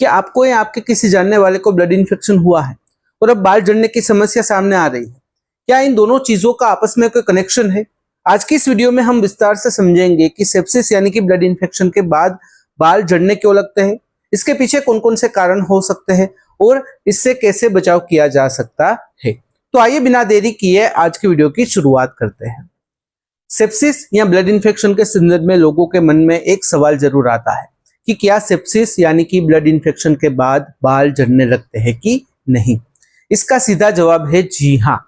कि आपको या आपके किसी जानने वाले को ब्लड इन्फेक्शन हुआ है और अब बाल झड़ने की समस्या सामने आ रही है। क्या इन दोनों चीजों का आपस में कोई कनेक्शन है? आज की इस वीडियो में हम विस्तार से समझेंगे कि सेप्सिस यानी कि ब्लड इन्फेक्शन के बाद बाल झड़ने क्यों लगते हैं, इसके पीछे कौन कौन से कारण हो सकते हैं और इससे कैसे बचाव किया जा सकता है। तो आइए बिना देरी किए आज की वीडियो की शुरुआत करते हैं। सेप्सिस या ब्लड इन्फेक्शन के संदर्भ में लोगों के मन में एक सवाल जरूर आता है कि क्या सेप्सिस यानी कि ब्लड इन्फेक्शन के बाद बाल झड़ने लगते हैं कि नहीं। इसका सीधा जवाब है जी हाँ।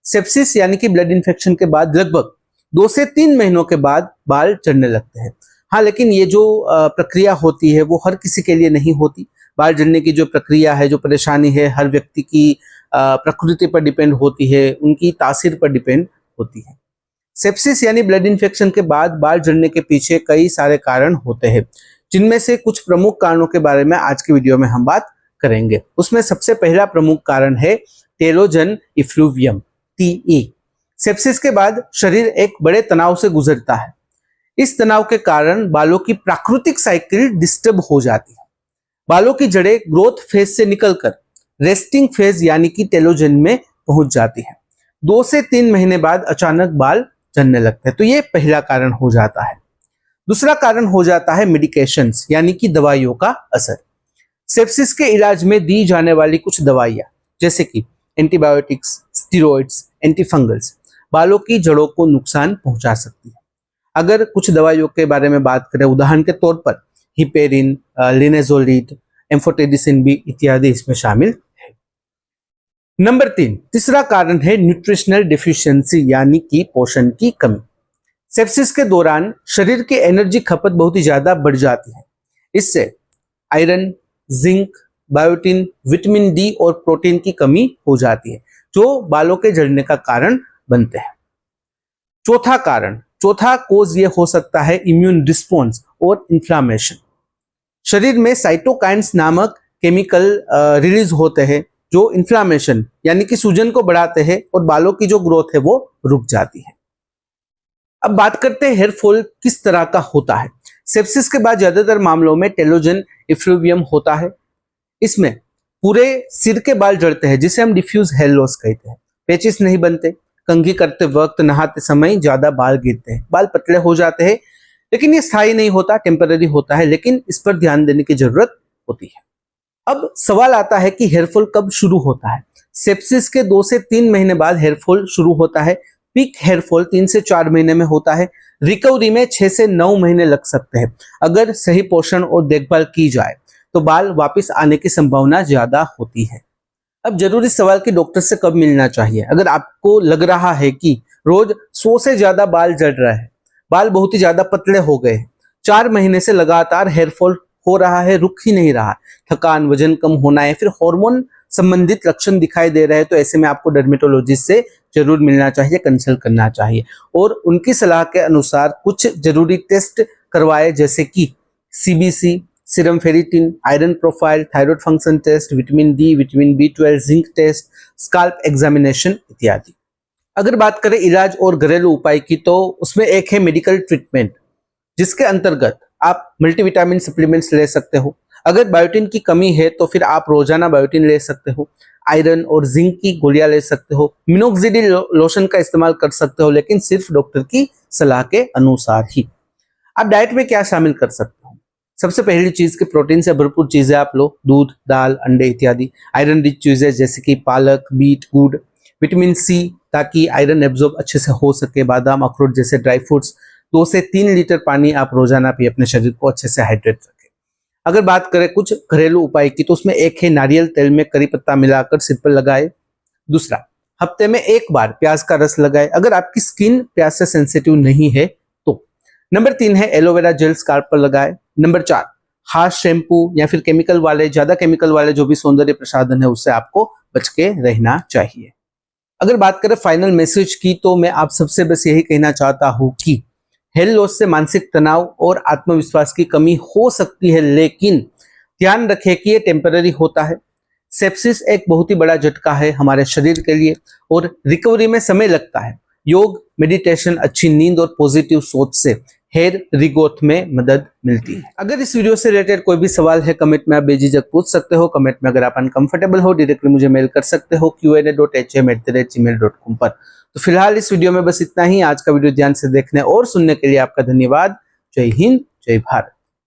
सेप्सिस यानी कि ब्लड इन्फेक्शन के बाद लगभग 2 से 3 महीनों के बाद बाल झड़ने लगते हैं। हाँ, लेकिन ये जो प्रक्रिया होती है वो हर किसी के लिए नहीं होती। बाल झड़ने की जो प्रक्रिया है, जो परेशानी है, हर व्यक्ति की प्रकृति पर डिपेंड होती है, उनकी तासीर पर डिपेंड होती है। सेप्सिस यानी ब्लड इन्फेक्शन के बाद बाल झड़ने के पीछे कई सारे कारण होते हैं, जिनमें से कुछ प्रमुख कारणों के बारे में आज की वीडियो में हम बात करेंगे। उसमें सबसे पहला प्रमुख कारण है टेलोजन इफ्लूवियम, TE। सेप्सिस के बाद शरीर एक बड़े तनाव से गुजरता है। इस तनाव के कारण बालों की प्राकृतिक साइकिल डिस्टर्ब हो जाती है। बालों की जड़ें ग्रोथ फेज से निकलकर रेस्टिंग फेज यानी कि टेलोजन में पहुंच जाती है। 2 से 3 महीने बाद अचानक बाल झड़ने लगते हैं। तो ये पहला कारण हो जाता है। दूसरा कारण हो जाता है मेडिकेशंस यानी कि दवाइयों का असर। सेप्सिस के इलाज में दी जाने वाली कुछ दवाइयां जैसे कि एंटीबायोटिक्स, स्टेरॉइड्स, एंटीफंगल्स बालों की जड़ों को नुकसान पहुंचा सकती है। अगर कुछ दवाइयों के बारे में बात करें, उदाहरण के तौर पर हिपेरिन, लिनेजोलिड, एम्फोटेरिसिन बी इत्यादि इसमें शामिल है। नंबर 3, तीसरा कारण है न्यूट्रिशनल डिफिशियंसी यानी कि पोषण की कमी। सेप्सिस के दौरान शरीर की एनर्जी खपत बहुत ही ज्यादा बढ़ जाती है। इससे iron, zinc, biotin, vitamin D और प्रोटीन की कमी हो जाती है, जो बालों के झड़ने का कारण बनते हैं। चौथा कोज ये हो सकता है इम्यून रिस्पॉन्स और इन्फ्लामेशन। शरीर में साइटोकाइन्स नामक केमिकल रिलीज होते हैं जो इन्फ्लामेशन यानी कि सूजन को बढ़ाते हैं और बालों की जो ग्रोथ है वो रुक जाती है। अब बात करते हैं हेयर फॉल किस तरह का होता है। सेप्सिस के बाद ज्यादातर मामलों में टेलोजन इफ्लूवियम होता है। इसमें पूरे सिर के बाल झड़ते हैं, जिसे हम डिफ्यूज हेयर लॉस कहते हैं। पेचिस नहीं बनते, कंघी करते वक्त, नहाते समय ज्यादा बाल गिरते हैं, बाल पतले हो जाते हैं, लेकिन ये स्थायी नहीं होता, टेम्पररी होता है, लेकिन इस पर ध्यान देने की जरूरत होती है। अब सवाल आता है कि हेयरफॉल कब शुरू होता है। सेप्सिस के 2 से 3 महीने बाद हेयरफॉल शुरू होता है। पीक हेयरफॉल 3 से 4 महीने में होता है। रिकवरी में 6 से 9 महीने लग सकते हैं। अगर सही पोषण और देखभाल की जाए तो बाल वापस आने की संभावना ज्यादा होती है। अब जरूरी सवाल कि डॉक्टर से कब मिलना चाहिए। अगर आपको लग रहा है कि रोज 100 से ज्यादा बाल झड़ रहे हैं, बाल बहुत ही ज्यादा पतले हो गए हैं, 4 महीने से लगातार हेयरफॉल हो रहा है, रुक ही नहीं रहा, थकान, वजन कम होना है, फिर हार्मोन संबंधित लक्षण दिखाई दे रहे हैं, तो ऐसे में आपको डर्मेटोलॉजिस्ट से जरूर मिलना चाहिए, कंसल्ट करना चाहिए और उनकी सलाह के अनुसार कुछ जरूरी टेस्ट करवाए, जैसे कि CBC, serum ferritin, iron profile, thyroid function test, vitamin D, vitamin B12, zinc test, scalp examination इत्यादि। अगर बात करें इलाज और घरेलू उपाय की, तो उसमें एक है मेडिकल ट्रीटमेंट, जिसके अंतर्गत आप मल्टीविटामिन सप्लीमेंट्स ले सकते हो। अगर बायोटिन की कमी है तो फिर आप रोजाना बायोटिन ले सकते हो। आयरन और जिंक की गोलियां ले सकते हो। मिनोक्सिडिल लोशन का इस्तेमाल कर सकते हो, लेकिन सिर्फ डॉक्टर की सलाह के अनुसार ही। आप डाइट में क्या शामिल कर सकते हो? सबसे पहली चीज कि प्रोटीन से भरपूर चीजें आप लो, दूध, दाल, अंडे इत्यादि। आयरन रिच चीजें जैसे कि पालक, बीट, गुड़। विटामिन C, ताकि आयरन एब्जॉर्ब अच्छे से हो सके। बादाम, अखरोट जैसे ड्राई फ्रूट्स। 2 से 3 लीटर पानी आप रोजाना पिए, अपने शरीर को अच्छे से हाइड्रेट रखें। अगर बात करें कुछ घरेलू उपाय की, तो उसमें एक है नारियल तेल में करी पत्ता मिलाकर सिर पर लगाए। दूसरा, हफ्ते में 1 बार प्याज का रस लगाए, अगर आपकी स्किन प्याज से सेंसिटिव नहीं है तो। नंबर 3 है एलोवेरा जेल स्काल्प पर लगाए। नंबर 4, हार्श शैम्पू या फिर ज्यादा केमिकल वाले जो भी सौंदर्य प्रसाधन है, उससे आपको बच के रहना चाहिए। अगर बात करें फाइनल मैसेज की, तो मैं आप सबसे बस यही कहना चाहता हूं कि हेयर लॉस से मानसिक तनाव और आत्मविश्वास की कमी हो सकती है, लेकिन ध्यान रखें कि ये टेम्पररी होता है। सेप्सिस एक बहुत ही बड़ा झटका है हमारे शरीर के लिए और रिकवरी में समय लगता है। योग, मेडिटेशन, अच्छी नींद और पॉजिटिव सोच से हेयर रिग्रोथ में मदद मिलती है। अगर इस वीडियो से रिलेटेड कोई भी सवाल है कमेंट में आप बेझिझक पूछ सकते हो। कमेंट में अगर आप अनकंफर्टेबल हो डायरेक्टली मुझे मेल कर सकते हो qa.hm@gmail.com पर। तो फिलहाल इस वीडियो में बस इतना ही। आज का वीडियो ध्यान से देखने और सुनने के लिए आपका धन्यवाद। जय हिंद, जय भारत।